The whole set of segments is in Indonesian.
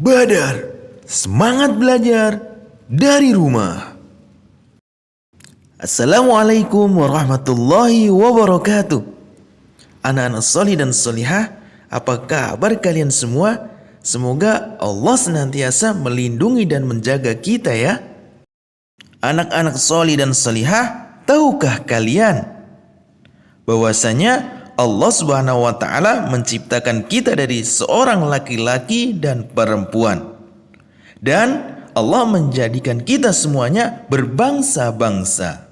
Badar, semangat belajar dari rumah. Assalamualaikum warahmatullahi wabarakatuh. Anak-anak solih dan solihah, apa kabar kalian semua? Semoga Allah senantiasa melindungi dan menjaga kita ya. Anak-anak solih dan solihah, tahukah kalian bahwasanya Allah Subhanahu wa taala menciptakan kita dari seorang laki-laki dan perempuan. Dan Allah menjadikan kita semuanya berbangsa-bangsa.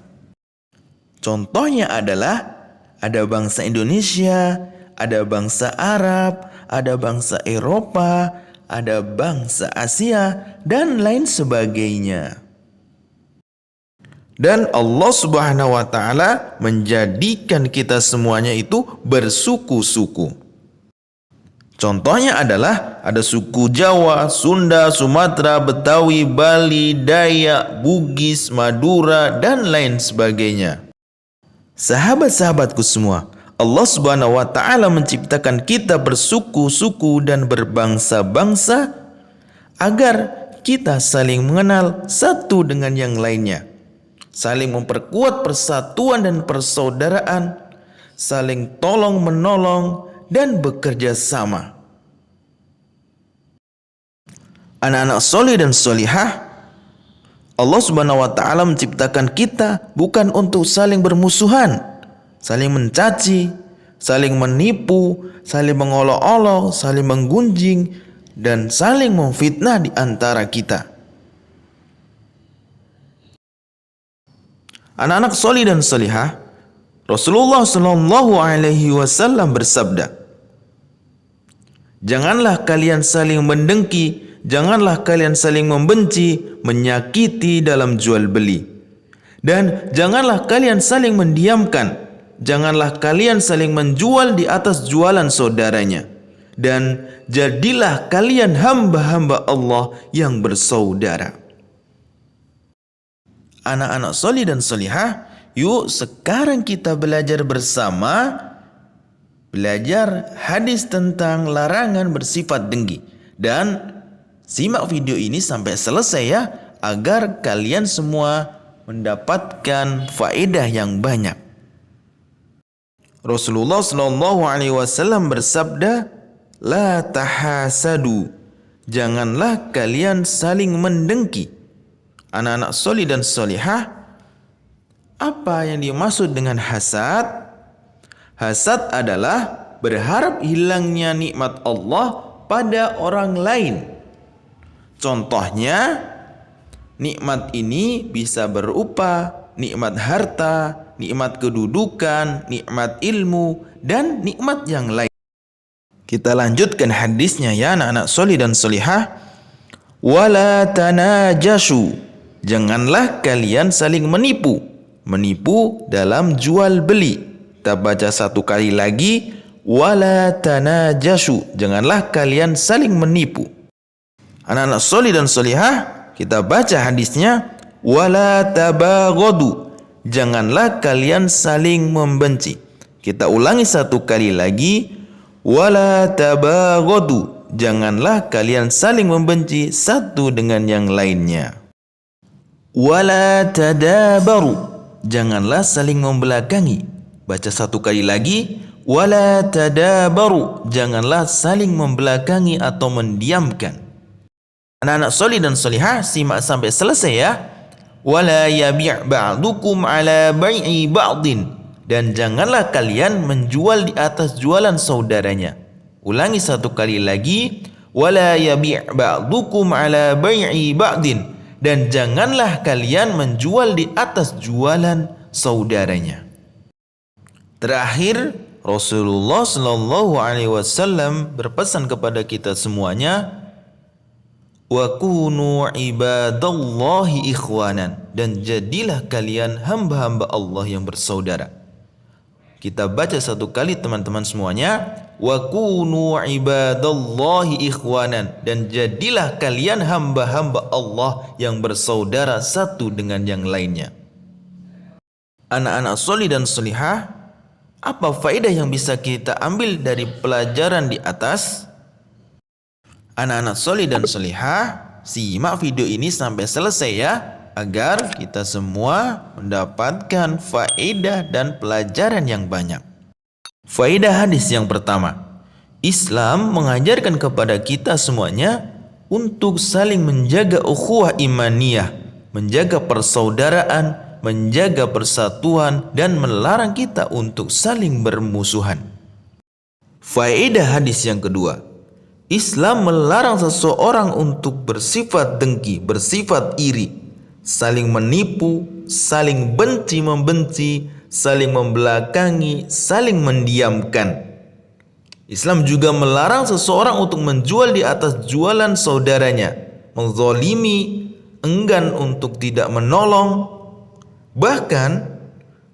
Contohnya adalah ada bangsa Indonesia, ada bangsa Arab, ada bangsa Eropa, ada bangsa Asia, dan lain sebagainya. Dan Allah Subhanahu wa taala menjadikan kita semuanya itu bersuku-suku. Contohnya adalah ada suku Jawa, Sunda, Sumatera, Betawi, Bali, Dayak, Bugis, Madura, dan lain sebagainya. Sahabat-sahabatku semua, Allah Subhanahu wa taala menciptakan kita bersuku-suku dan berbangsa-bangsa agar kita saling mengenal satu dengan yang lainnya. Saling memperkuat persatuan dan persaudaraan, saling tolong-menolong, dan bekerja sama. Anak-anak solih dan solihah, Allah Subhanahu wa taala menciptakan kita bukan untuk saling bermusuhan, saling mencaci, saling menipu, saling mengolok-olok, saling menggunjing, dan saling memfitnah di antara kita. Anak-anak solih dan solihah, Rasulullah Shallallahu Alaihi Wasallam bersabda, janganlah kalian saling mendengki, janganlah kalian saling membenci, menyakiti dalam jual beli, dan janganlah kalian saling mendiamkan, janganlah kalian saling menjual di atas jualan saudaranya, dan jadilah kalian hamba-hamba Allah yang bersaudara. Anak-anak solih dan solihah, yuk sekarang kita belajar bersama, belajar hadis tentang larangan bersifat dengki. Dan simak video ini sampai selesai ya, agar kalian semua mendapatkan faedah yang banyak. Rasulullah SAW bersabda, la tahasadu, janganlah kalian saling mendengki. Anak-anak solih dan solihah, apa yang dimaksud dengan hasad? Hasad adalah berharap hilangnya nikmat Allah pada orang lain. Contohnya, nikmat ini bisa berupa nikmat harta, nikmat kedudukan, nikmat ilmu, dan nikmat yang lain. Kita lanjutkan hadisnya ya anak-anak solih dan solihah. Wala tanajashu, janganlah kalian saling menipu. Menipu dalam jual beli. Kita baca satu kali lagi. Wala tanajashu, janganlah kalian saling menipu. Anak-anak solih dan solihah, kita baca hadisnya. Wala tabaghadu, janganlah kalian saling membenci. Kita ulangi satu kali lagi. Wala tabaghadu, janganlah kalian saling membenci satu dengan yang lainnya. Wala tadabaru, janganlah saling membelakangi. Baca satu kali lagi. Wala tadabaru, janganlah saling membelakangi atau mendiamkan. Anak-anak solih dan solihah, simak sampai selesai ya. Wala yabi' ba'dukum ala bai'i ba'din, dan janganlah kalian menjual di atas jualan saudaranya. Ulangi satu kali lagi. Wala yabi' ba'dukum ala bai'i ba'din, dan janganlah kalian menjual di atas jualan saudaranya. Terakhir, Rasulullah Shallallahu Alaihi Wasallam berpesan kepada kita semuanya, wa kunu ibadallahi ikhwanan, dan jadilah kalian hamba-hamba Allah yang bersaudara. Kita baca satu kali teman-teman semuanya. Wa kunu ibadallahi ikhwanan, dan jadilah kalian hamba-hamba Allah yang bersaudara satu dengan yang lainnya. Anak-anak solih dan solihah, apa faedah yang bisa kita ambil dari pelajaran di atas? Anak-anak soleh dan solihah, simak video ini sampai selesai ya, agar kita semua mendapatkan faedah dan pelajaran yang banyak. Faedah hadis yang pertama, Islam mengajarkan kepada kita semuanya untuk saling menjaga ukhuwah imaniyah, menjaga persaudaraan, menjaga persatuan, dan melarang kita untuk saling bermusuhan. Faedah hadis yang kedua, Islam melarang seseorang untuk bersifat dengki, bersifat iri, saling menipu, saling benci-membenci, saling membelakangi, saling mendiamkan. Islam juga melarang seseorang untuk menjual di atas jualan saudaranya, menzalimi, enggan untuk tidak menolong. Bahkan,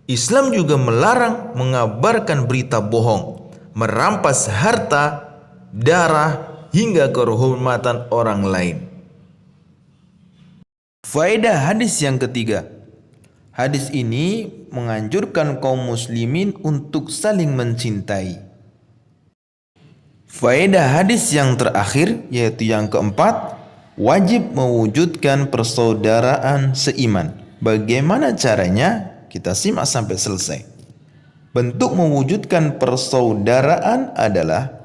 Islam juga melarang mengabarkan berita bohong, merampas harta, darah, hingga kehormatan orang lain. Faedah hadis yang ketiga, hadis ini menganjurkan kaum muslimin untuk saling mencintai. Faedah hadis yang terakhir, yaitu yang keempat, wajib mewujudkan persaudaraan seiman. Bagaimana caranya? Kita simak sampai selesai. Bentuk mewujudkan persaudaraan adalah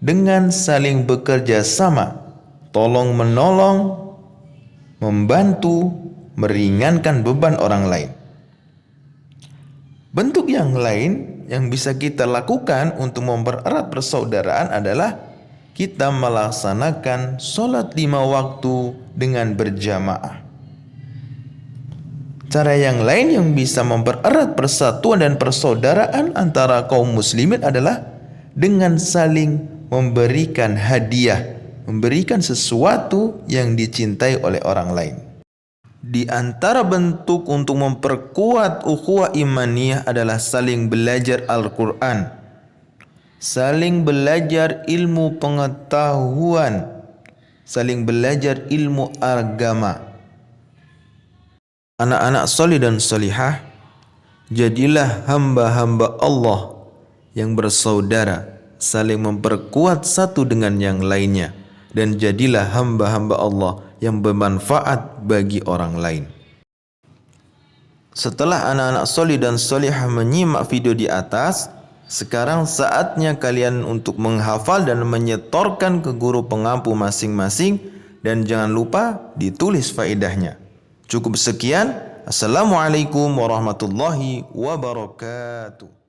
dengan saling bekerja sama, tolong menolong, membantu, meringankan beban orang lain. Bentuk yang lain yang bisa kita lakukan untuk mempererat persaudaraan adalah kita melaksanakan sholat 5 waktu dengan berjamaah. Cara yang lain yang bisa mempererat persatuan dan persaudaraan antara kaum muslimin adalah dengan saling memberikan hadiah, memberikan sesuatu yang dicintai oleh orang lain. Di antara bentuk untuk memperkuat ukhuwah imaniyah adalah saling belajar Al-Quran, saling belajar ilmu pengetahuan, saling belajar ilmu agama. Anak-anak soleh dan solihah, jadilah hamba-hamba Allah yang bersaudara, saling memperkuat satu dengan yang lainnya, dan jadilah hamba-hamba Allah yang bermanfaat bagi orang lain. Setelah anak-anak soleh dan solihah menyimak video di atas, sekarang saatnya kalian untuk menghafal dan menyetorkan ke guru pengampu masing-masing, dan jangan lupa ditulis faedahnya. Cukup sekian. Assalamualaikum warahmatullahi wabarakatuh.